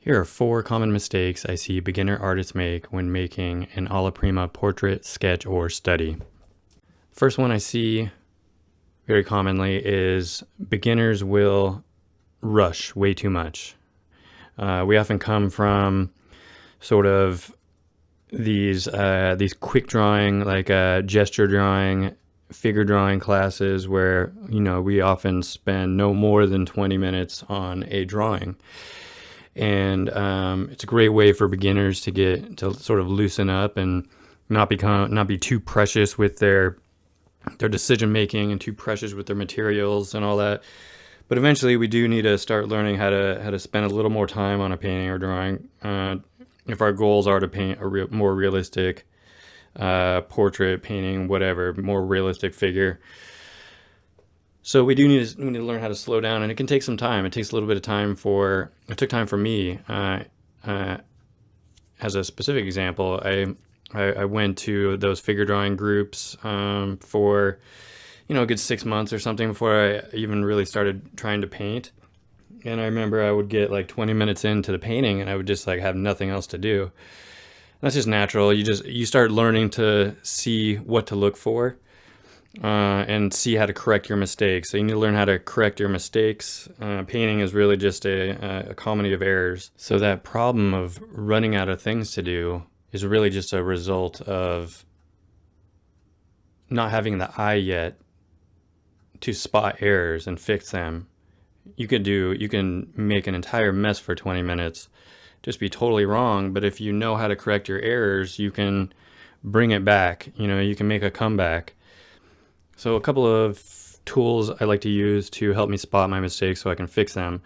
Here are 4 common mistakes I see beginner artists make when making an Alla Prima portrait, sketch, or study. First one I see very commonly is beginners will rush way too much. We often come from sort of these quick drawing, like gesture drawing, figure drawing classes where, we often spend no more than 20 minutes on a drawing. And it's a great way for beginners to get to sort of loosen up and not be too precious with their decision making and too precious with their materials and all that. But eventually, we do need to start learning how to spend a little more time on a painting or drawing if our goals are to paint a more realistic portrait, painting, whatever, more realistic figure. So we need to learn how to slow down, and it can take some time. It takes a little bit of time it took time for me. As a specific example, I went to those figure drawing groups for, a good 6 months or something before I even really started trying to paint. And I remember I would get like 20 minutes into the painting and I would just like have nothing else to do. And that's just natural. You start learning to see what to look for. And see how to correct your mistakes. So you need to learn how to correct your mistakes. Painting is really just a comedy of errors. So that problem of running out of things to do is really just a result of not having the eye yet to spot errors and fix them. You can make an entire mess for 20 minutes, just be totally wrong. But if you know how to correct your errors, you can bring it back. You can make a comeback. So a couple of tools I like to use to help me spot my mistakes so I can fix them.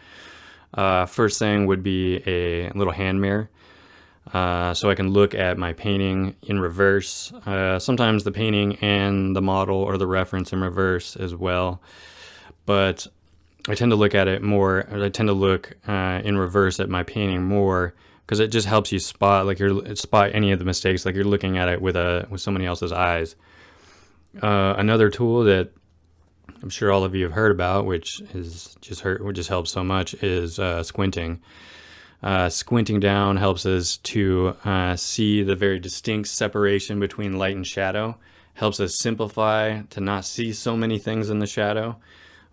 First thing would be a little hand mirror. So I can look at my painting in reverse. Sometimes the painting and the model or the reference in reverse as well. But I tend to look at it more, I tend to look in reverse at my painting more because it just helps you spot any of the mistakes, like you're looking at it with somebody else's eyes. Another tool that I'm sure all of you have heard about, which just helps so much, is squinting. Squinting down helps us to see the very distinct separation between light and shadow. Helps us simplify to not see so many things in the shadow.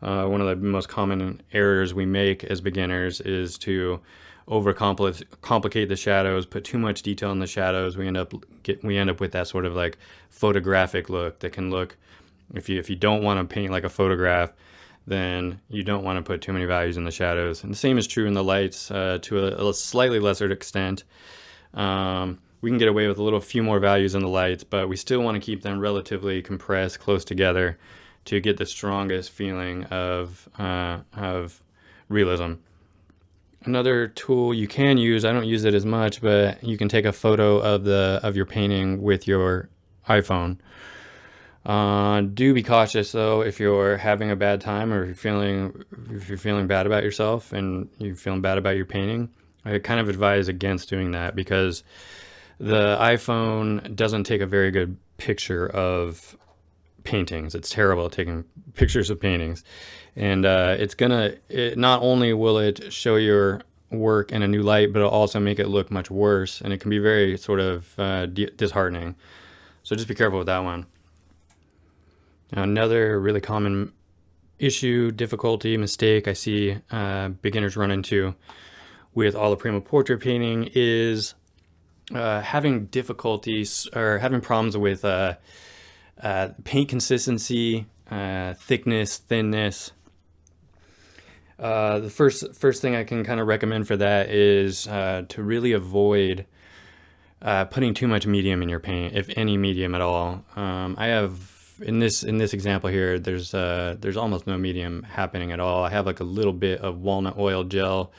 One of the most common errors we make as beginners is to overcomplicate the shadows, put too much detail in the shadows. We end up with that sort of like photographic look that can look, if you don't want to paint like a photograph, then you don't want to put too many values in the shadows. And the same is true in the lights to a slightly lesser extent. We can get away with a few more values in the lights, but we still want to keep them relatively compressed, close together, to get the strongest feeling of realism. Another tool you can use, I don't use it as much, but you can take a photo of your painting with your iPhone. Do be cautious though if you're having a bad time or if you're feeling bad about yourself and you're feeling bad about your painting. I kind of advise against doing that because the iPhone doesn't take a very good picture of paintings. It's terrible at taking pictures of paintings. And not only will it show your work in a new light, but it'll also make it look much worse. And it can be very sort of disheartening. So just be careful with that one. Now, another really common issue, difficulty, mistake I see beginners run into with Alla Prima portrait painting is having difficulties or having problems with paint consistency, thickness, thinness. The first thing I can kind of recommend for that is to really avoid putting too much medium in your paint, if any medium at all. I have in this example here, there's almost no medium happening at all. I have like a little bit of walnut oil gel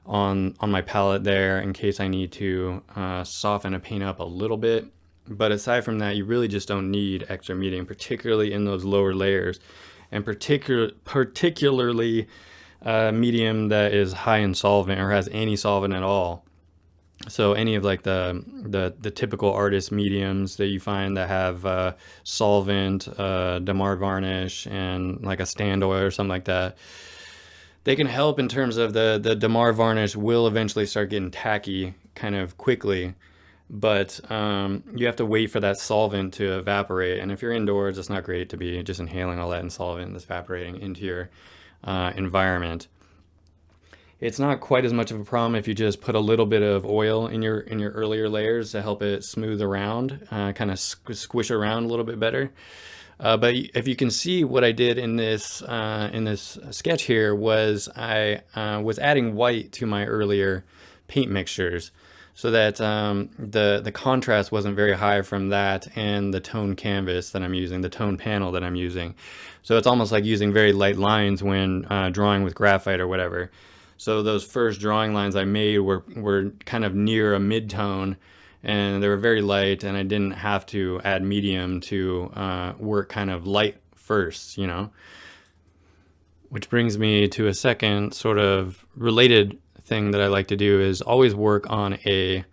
on my palette there in case I need to soften a paint up a little bit. But aside from that, you really just don't need extra medium, particularly in those lower layers, and particularly medium that is high in solvent or has any solvent at all. So any of like the typical artist mediums that you find that have solvent, devoured varnish, and like a stand oil or something like that, They can help in terms of the Damar varnish will eventually start getting tacky kind of quickly, but you have to wait for that solvent to evaporate. And if you're indoors, it's not great to be just inhaling all that solvent that's evaporating into your environment. It's not quite as much of a problem if you just put a little bit of oil in your earlier layers to help it smooth around, kind of squish around a little bit better. But if you can see what I did in this sketch here was I was adding white to my earlier paint mixtures, so that the contrast wasn't very high from that and the tone canvas that I'm using, the tone panel that I'm using. So it's almost like using very light lines when drawing with graphite or whatever. So those first drawing lines I made were kind of near a mid-tone, and they were very light, and I didn't have to add medium to work kind of light first, you know. Which brings me to a second sort of related thing that I like to do is always work on or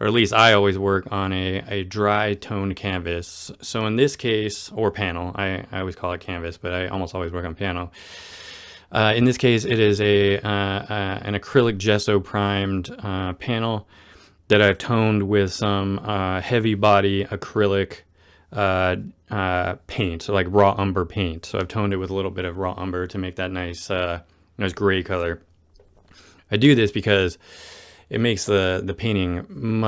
at least I always work on a dry toned canvas. So in this case, or panel, I always call it canvas, but I almost always work on panel. In this case, it is an acrylic gesso primed panel that I've toned with some heavy body acrylic paint, so like raw umber paint. So I've toned it with a little bit of raw umber to make that nice gray color. I do this because it makes the painting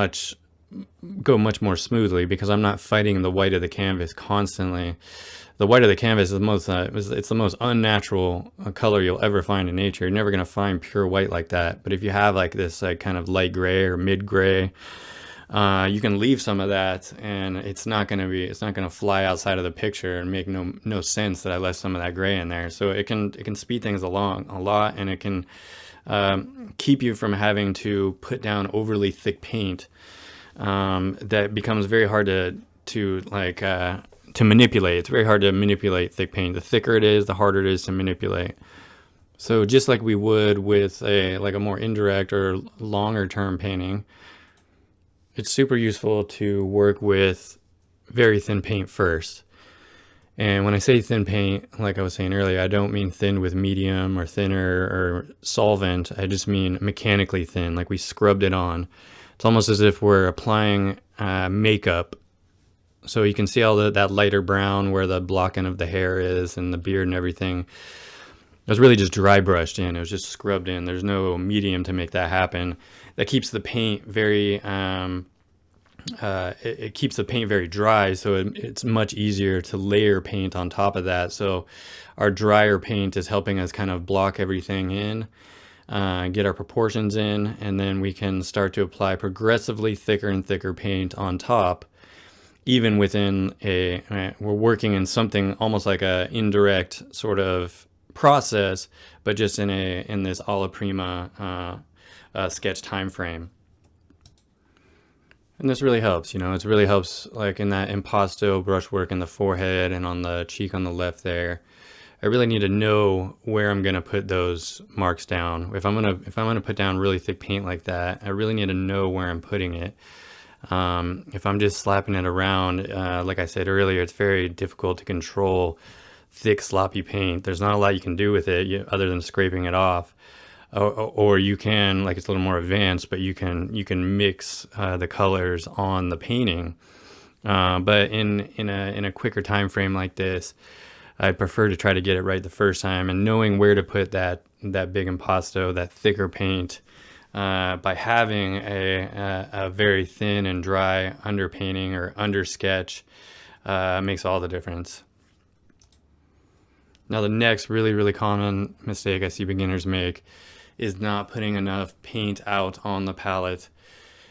go much more smoothly, because I'm not fighting the white of the canvas constantly. The white of the canvas is it's the most unnatural color you'll ever find in nature. You're never going to find pure white like that. But if you have like this kind of light gray or mid gray, you can leave some of that, and it's not going to fly outside of the picture and make no sense that I left some of that gray in there. So it can speed things along a lot, and it can keep you from having to put down overly thick paint that becomes very hard to manipulate. It's very hard to manipulate thick paint. The thicker it is, the harder it is to manipulate. So just like we would with a more indirect or longer term painting, it's super useful to work with very thin paint first. And when I say thin paint, like I was saying earlier, I don't mean thin with medium or thinner or solvent. I just mean mechanically thin, like we scrubbed it on. It's almost as if we're applying makeup. So you can see all that lighter brown where the blocking of the hair is and the beard and everything. It was really just dry brushed in. It was just scrubbed in. There's no medium to make that happen. That keeps the paint very it keeps the paint very dry, so it's much easier to layer paint on top of that. So our drier paint is helping us kind of block everything in, get our proportions in, and then we can start to apply progressively thicker and thicker paint on top. Even within we're working in something almost like a indirect sort of process, but just in this Alla Prima sketch time frame. And this really helps, it really helps like in that impasto brushwork in the forehead and on the cheek on the left there. I really need to know where I'm gonna put those marks down. If I'm gonna put down really thick paint like that, I really need to know where I'm putting it. If I'm just slapping it around, like I said earlier, it's very difficult to control thick, sloppy paint. There's not a lot you can do with it other than scraping it off. Or you can, like it's a little more advanced, but you can mix the colors on the painting. But in a quicker time frame like this, I prefer to try to get it right the first time, and knowing where to put that big impasto, that thicker paint. By having a very thin and dry underpainting or under sketch makes all the difference. Now the next really, really common mistake I see beginners make is not putting enough paint out on the palette.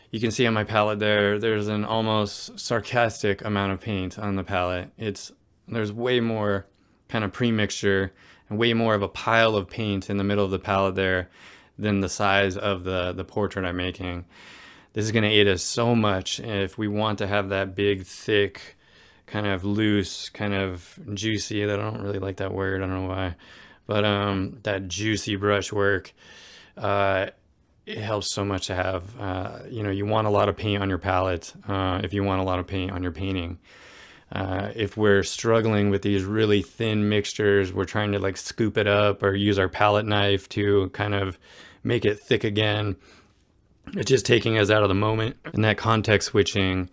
You can see on my palette there's an almost sarcastic amount of paint on the palette. There's way more kind of pre-mixture and way more of a pile of paint in the middle of the palette there than the size of the portrait I'm making. This is going to aid us so much if we want to have that big, thick, kind of loose, kind of juicy, I don't really like that word, I don't know why, but that juicy brushwork. It helps so much to have, you want a lot of paint on your palette if you want a lot of paint on your painting. If we're struggling with these really thin mixtures, we're trying to like scoop it up or use our palette knife to kind of make it thick again. It's just taking us out of the moment. And that context switching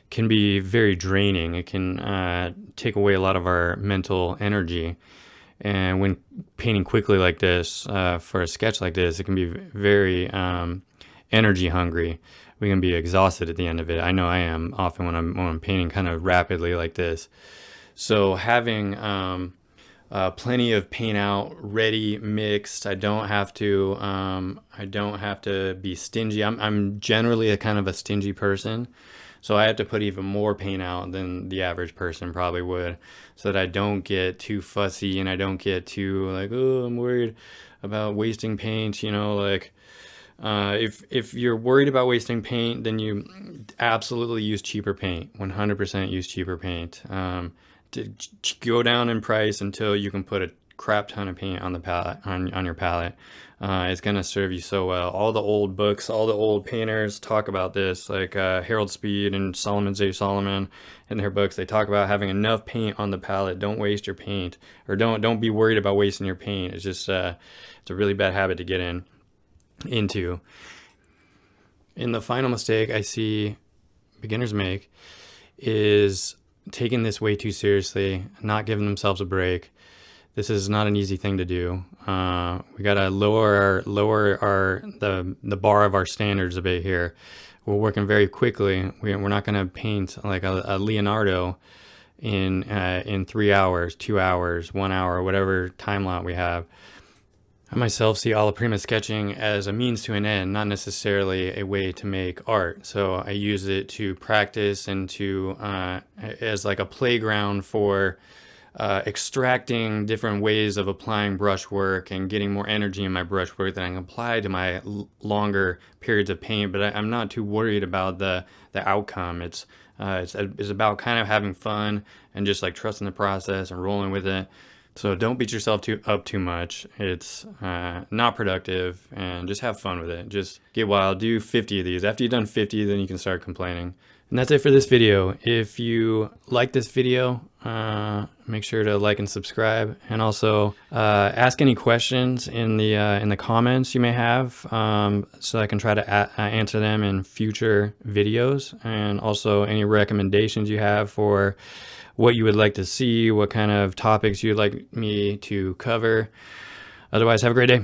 can be very draining. It can take away a lot of our mental energy. And when painting quickly like this, for a sketch like this, it can be very energy hungry. We can be exhausted at the end of it. I know I am often when I'm painting kind of rapidly like this. So having plenty of paint out ready, mixed. I don't have to be stingy. I'm generally a kind of a stingy person, so I have to put even more paint out than the average person probably would, so that I don't get too fussy and I don't get too like, oh, I'm worried about wasting paint. You know, like if you're worried about wasting paint, then you absolutely use cheaper paint. 100% use cheaper paint. To go down in price until you can put a crap ton of paint on the palette, on your palette. It's gonna serve you so well. All the old books, all the old painters talk about this, like Harold Speed and Solomon J. Solomon in their books. They talk about having enough paint on the palette. Don't waste your paint, or don't be worried about wasting your paint. It's just it's a really bad habit to get into. And the final mistake I see beginners make is taking this way too seriously, not giving themselves a break. This is not an easy thing to do. We gotta lower the bar of our standards a bit here. We're working very quickly. We're not gonna paint like a Leonardo in 3 hours, 2 hours, 1 hour, whatever time lot we have. I myself see Alla Prima sketching as a means to an end, not necessarily a way to make art. So I use it to practice and to as like a playground for extracting different ways of applying brushwork and getting more energy in my brushwork that I can apply to my longer periods of paint. But I'm not too worried about the outcome. It's about kind of having fun and just like trusting the process and rolling with it. So don't beat yourself up too much. It's not productive, and just have fun with it. Just get wild. Do 50 of these. After you've done 50, then you can start complaining. And that's it for this video. If you like this video, make sure to like and subscribe, and also ask any questions in the comments you may have, so I can try to answer them in future videos. And also any recommendations you have for what you would like to see, what kind of topics you'd like me to cover. Otherwise, have a great day.